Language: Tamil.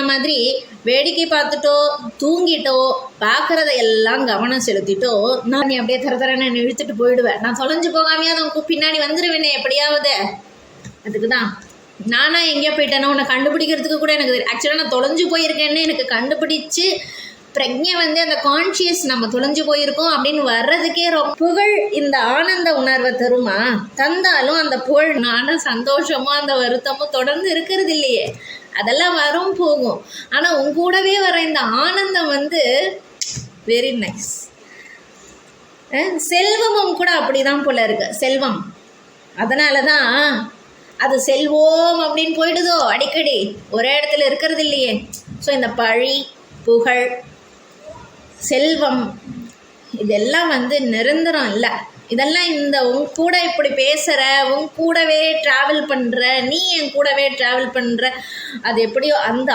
சொன்ன மாதிரி வேடிக்கை பார்த்துட்டோ தூங்கிட்டோ பார்க்குறத எல்லாம் கவனம் செலுத்திட்டோ நான் நீ அப்படியே தரன்னு இழுத்துட்டு போயிடுவேன். நான் தொலைஞ்சு போகாமையாவது உனக்கு பின்னாடி வந்துடுவேனே எப்படியாவது. அதுக்கு தான் நானா எங்கேயோ போயிட்டேன்னா உன்னை கண்டுபிடிக்கிறதுக்கு கூட எனக்கு ஆக்சுவலாக நான் தொலைஞ்சு போயிருக்கேன்னு எனக்கு கண்டுபிடிச்சு பிரஜை வந்து அந்த கான்ஷியஸ் நம்ம தொலைஞ்சு போயிருக்கோம் அப்படின்னு வர்றதுக்கே ரொம்ப புகழ் இந்த ஆனந்த உணர்வை தருமா? தந்தாலும் அந்த புகழ் நானும் சந்தோஷமோ அந்த வருத்தமோ தொடர்ந்து இருக்கிறது இல்லையே. அதெல்லாம் வரும் போகும். ஆனால் உங்க கூடவே வர இந்த ஆனந்தம் வந்து வெரி நைஸ். செல்வமும் கூட அப்படிதான் போல இருக்கு. செல்வம் அதனால தான் அது செல்வோம் அப்படின்னு போயிடுதோ அடிக்கடி ஒரே இடத்துல இருக்கிறது இல்லையே. ஸோ இந்த பழி புகழ் செல்வம் இதெல்லாம் வந்து நிரந்தரம் இல்லை. இதெல்லாம் இந்த உன் கூட இப்படி பேசுகிற உன் கூடவே ட்ராவல் பண்ணுற நீ என் கூடவே ட்ராவல் பண்ணுற அது எப்படியோ அந்த